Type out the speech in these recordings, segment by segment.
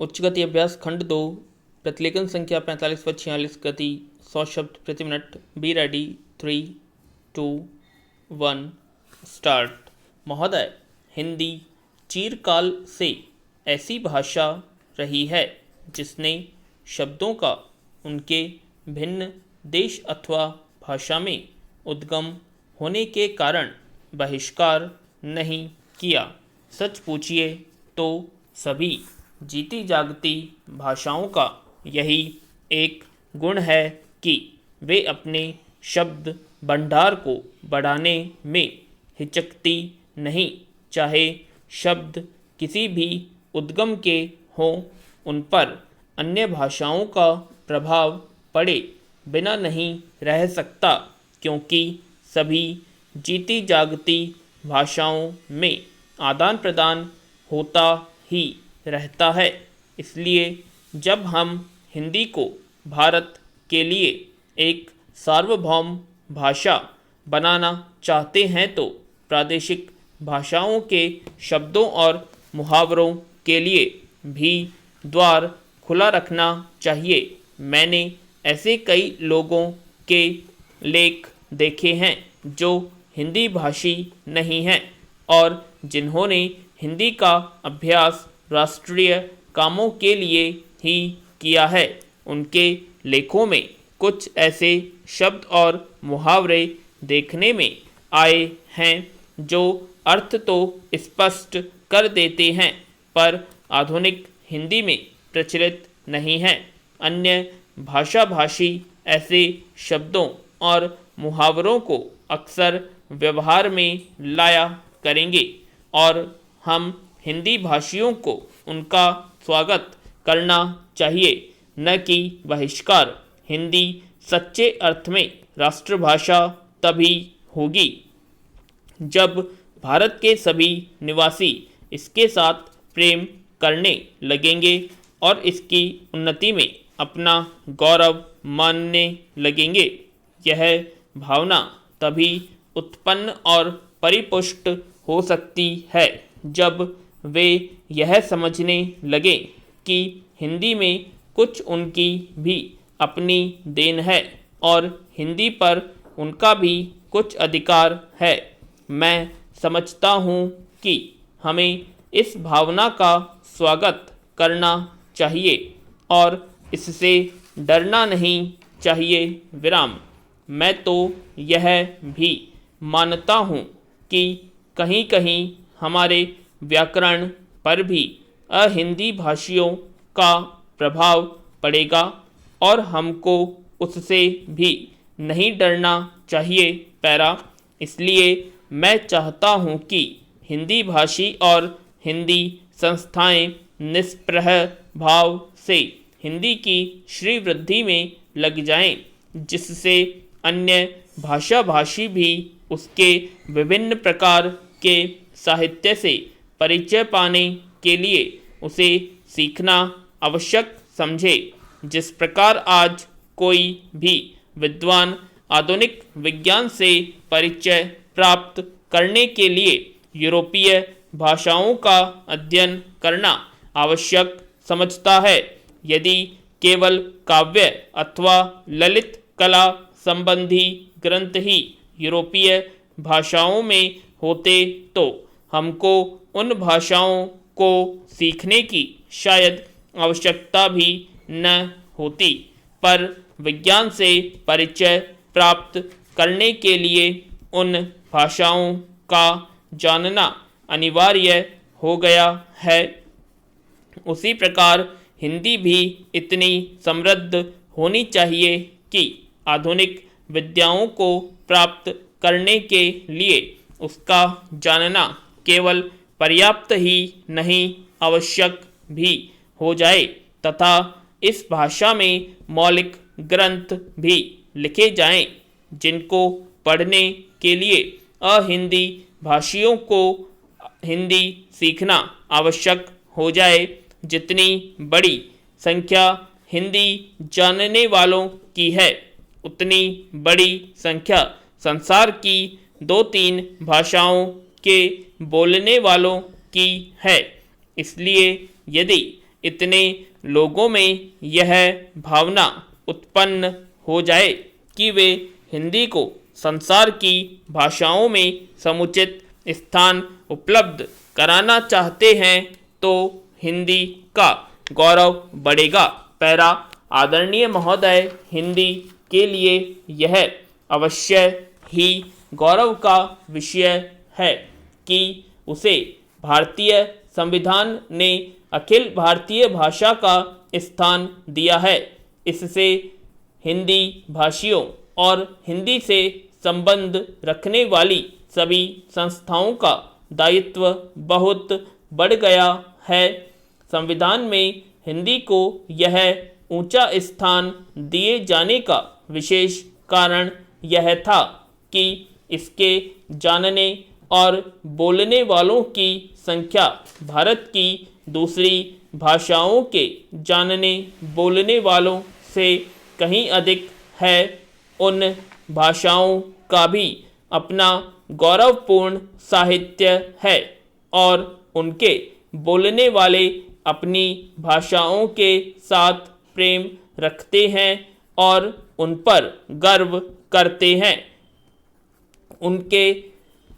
उच्च गति अभ्यास खंड 2 प्रतिलेखन संख्या 45 व 46 गति 100 शब्द प्रति मिनट। Be ready. 3, 2, 1 स्टार्ट। महोदय, हिंदी चिरकाल से ऐसी भाषा रही है जिसने शब्दों का उनके भिन्न देश अथवा भाषा में उद्गम होने के कारण बहिष्कार नहीं किया। सच पूछिए तो सभी जीती जागती भाषाओं का यही एक गुण है कि वे अपने शब्द भंडार को बढ़ाने में हिचकती नहीं। चाहे शब्द किसी भी उद्गम के हों, उन पर अन्य भाषाओं का प्रभाव पड़े बिना नहीं रह सकता, क्योंकि सभी जीती जागती भाषाओं में आदान प्रदान होता ही रहता है। इसलिए जब हम हिंदी को भारत के लिए एक सार्वभौम भाषा बनाना चाहते हैं तो प्रादेशिक भाषाओं के शब्दों और मुहावरों के लिए भी द्वार खुला रखना चाहिए। मैंने ऐसे कई लोगों के लेख देखे हैं जो हिंदी भाषी नहीं हैं और जिन्होंने हिंदी का अभ्यास राष्ट्रीय कामों के लिए ही किया है। उनके लेखों में कुछ ऐसे शब्द और मुहावरे देखने में आए हैं जो अर्थ तो स्पष्ट कर देते हैं पर आधुनिक हिंदी में प्रचलित नहीं हैं। अन्य भाषाभाषी ऐसे शब्दों और मुहावरों को अक्सर व्यवहार में लाया करेंगे और हम हिंदी भाषियों को उनका स्वागत करना चाहिए, न कि बहिष्कार। हिंदी सच्चे अर्थ में राष्ट्रभाषा तभी होगी जब भारत के सभी निवासी इसके साथ प्रेम करने लगेंगे और इसकी उन्नति में अपना गौरव मानने लगेंगे। यह भावना तभी उत्पन्न और परिपुष्ट हो सकती है जब वे यह समझने लगे कि हिंदी में कुछ उनकी भी अपनी देन है और हिंदी पर उनका भी कुछ अधिकार है। मैं समझता हूँ कि हमें इस भावना का स्वागत करना चाहिए और इससे डरना नहीं चाहिए। विराम। मैं तो यह भी मानता हूँ कि कहीं कहीं हमारे व्याकरण पर भी अहिंदी भाषियों का प्रभाव पड़ेगा और हमको उससे भी नहीं डरना चाहिए। पैरा। इसलिए मैं चाहता हूँ कि हिंदी भाषी और हिंदी संस्थाएं निष्प्रह भाव से हिंदी की श्रीवृद्धि में लग जाएं, जिससे अन्य भाषाभाषी भी उसके विभिन्न प्रकार के साहित्य से परिचय पाने के लिए उसे सीखना आवश्यक समझे। जिस प्रकार आज कोई भी विद्वान आधुनिक विज्ञान से परिचय प्राप्त करने के लिए यूरोपीय भाषाओं का अध्ययन करना आवश्यक समझता है, यदि केवल काव्य अथवा ललित कला संबंधी ग्रंथ ही यूरोपीय भाषाओं में होते तो हमको उन भाषाओं को सीखने की शायद आवश्यकता भी न होती। पर विज्ञान से परिचय प्राप्त करने के लिए उन भाषाओं का जानना अनिवार्य हो गया है। उसी प्रकार हिंदी भी इतनी समृद्ध होनी चाहिए कि आधुनिक विद्याओं को प्राप्त करने के लिए उसका जानना केवल पर्याप्त ही नहीं आवश्यक भी हो जाए तथा इस भाषा में मौलिक ग्रंथ भी लिखे जाएं, जिनको पढ़ने के लिए अहिंदी भाषियों को हिंदी सीखना आवश्यक हो जाए। जितनी बड़ी संख्या हिंदी जानने वालों की है, उतनी बड़ी संख्या संसार की 2-3 भाषाओं के बोलने वालों की है। इसलिए यदि इतने लोगों में यह भावना उत्पन्न हो जाए कि वे हिंदी को संसार की भाषाओं में समुचित स्थान उपलब्ध कराना चाहते हैं तो हिंदी का गौरव बढ़ेगा। पैरा आदरणीय महोदय, हिंदी के लिए यह अवश्य ही गौरव का विषय है कि उसे भारतीय संविधान ने अखिल भारतीय भाषा का स्थान दिया है। इससे हिंदी भाषियों और हिंदी से संबंध रखने वाली सभी संस्थाओं का दायित्व बहुत बढ़ गया है। संविधान में हिंदी को यह ऊंचा स्थान दिए जाने का विशेष कारण यह था कि इसके जानने और बोलने वालों की संख्या भारत की दूसरी भाषाओं के जानने बोलने वालों से कहीं अधिक है। उन भाषाओं का भी अपना गौरवपूर्ण साहित्य है और उनके बोलने वाले अपनी भाषाओं के साथ प्रेम रखते हैं और उन पर गर्व करते हैं। उनके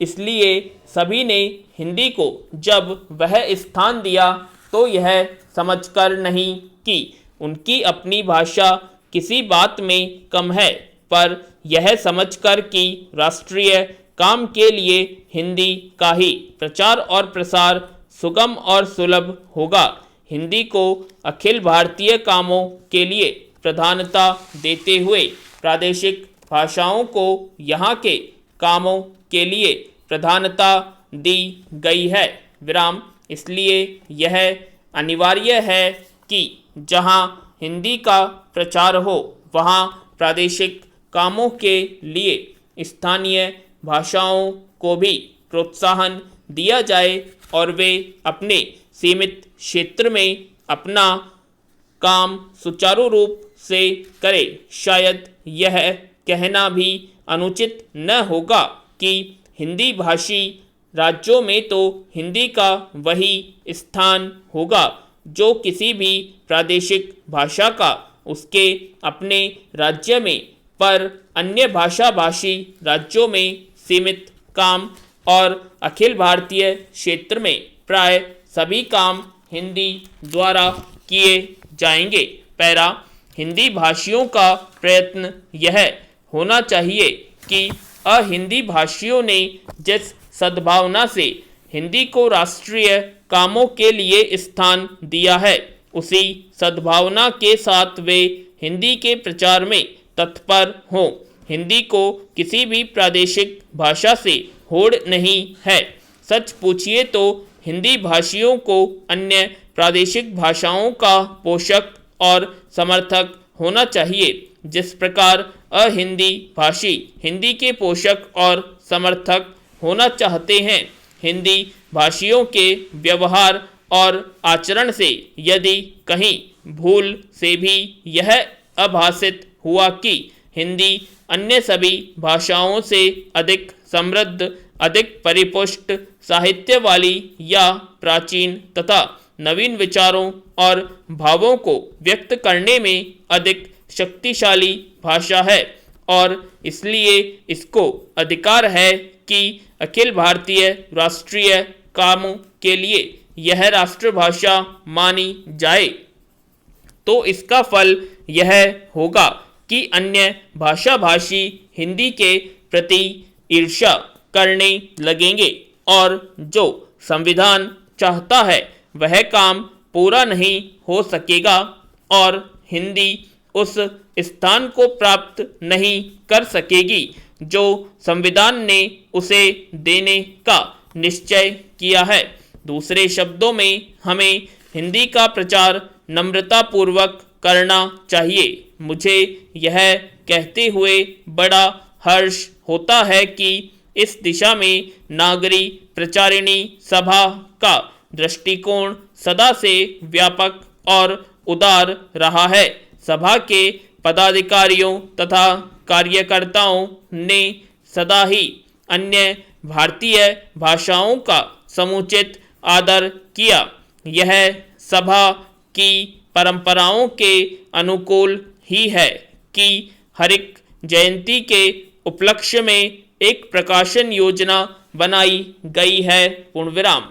इसलिए सभी ने हिंदी को जब वह स्थान दिया तो यह समझकर नहीं कि उनकी अपनी भाषा किसी बात में कम है, पर यह समझकर कि राष्ट्रीय काम के लिए हिंदी का ही प्रचार और प्रसार सुगम और सुलभ होगा। हिंदी को अखिल भारतीय कामों के लिए प्रधानता देते हुए प्रादेशिक भाषाओं को यहाँ के कामों के लिए प्रधानता दी गई है। विराम। इसलिए यह अनिवार्य है कि जहाँ हिंदी का प्रचार हो वहाँ प्रादेशिक कामों के लिए स्थानीय भाषाओं को भी प्रोत्साहन दिया जाए और वे अपने सीमित क्षेत्र में अपना काम सुचारू रूप से करें। शायद यह कहना भी अनुचित न होगा कि हिंदी भाषी राज्यों में तो हिंदी का वही स्थान होगा जो किसी भी प्रादेशिक भाषा का उसके अपने राज्य में, पर अन्य भाषा भाषी राज्यों में सीमित काम और अखिल भारतीय क्षेत्र में प्राय सभी काम हिंदी द्वारा किए जाएंगे। पैरा। हिंदी भाषियों का प्रयत्न यह होना चाहिए कि अहिंदी भाषियों ने जिस सद्भावना से हिंदी को राष्ट्रीय कामों के लिए स्थान दिया है, उसी सद्भावना के साथ वे हिंदी के प्रचार में तत्पर हों। हिंदी को किसी भी प्रादेशिक भाषा से होड़ नहीं है। सच पूछिए तो हिंदी भाषियों को अन्य प्रादेशिक भाषाओं का पोषक और समर्थक होना चाहिए। जिस प्रकार अहिंदी भाषी हिंदी के पोषक और समर्थक होना चाहते हैं, हिंदी भाषियों के व्यवहार और आचरण से यदि कहीं भूल से भी यह आभासित हुआ कि हिंदी अन्य सभी भाषाओं से अधिक समृद्ध, अधिक परिपुष्ट साहित्य वाली या प्राचीन तथा नवीन विचारों और भावों को व्यक्त करने में अधिक शक्तिशाली भाषा है और इसलिए इसको अधिकार है कि अखिल भारतीय राष्ट्रीय कामों के लिए यह राष्ट्रभाषा मानी जाए, तो इसका फल यह होगा कि अन्य भाषा भाषी हिंदी के प्रति ईर्ष्या करने लगेंगे और जो संविधान चाहता है वह काम पूरा नहीं हो सकेगा और हिंदी उस स्थान को प्राप्त नहीं कर सकेगी जो संविधान ने उसे देने का निश्चय किया है। दूसरे शब्दों में हमें हिंदी का प्रचार नम्रतापूर्वक करना चाहिए। मुझे यह कहते हुए बड़ा हर्ष होता है कि इस दिशा में नागरी प्रचारिणी सभा का दृष्टिकोण सदा से व्यापक और उदार रहा है। सभा के पदाधिकारियों तथा कार्यकर्ताओं ने सदा ही अन्य भारतीय भाषाओं का समुचित आदर किया। यह सभा कि परंपराओं के अनुकूल ही है कि हरिक जयंती के उपलक्ष्य में एक प्रकाशन योजना बनाई गई है, पूर्ण विराम।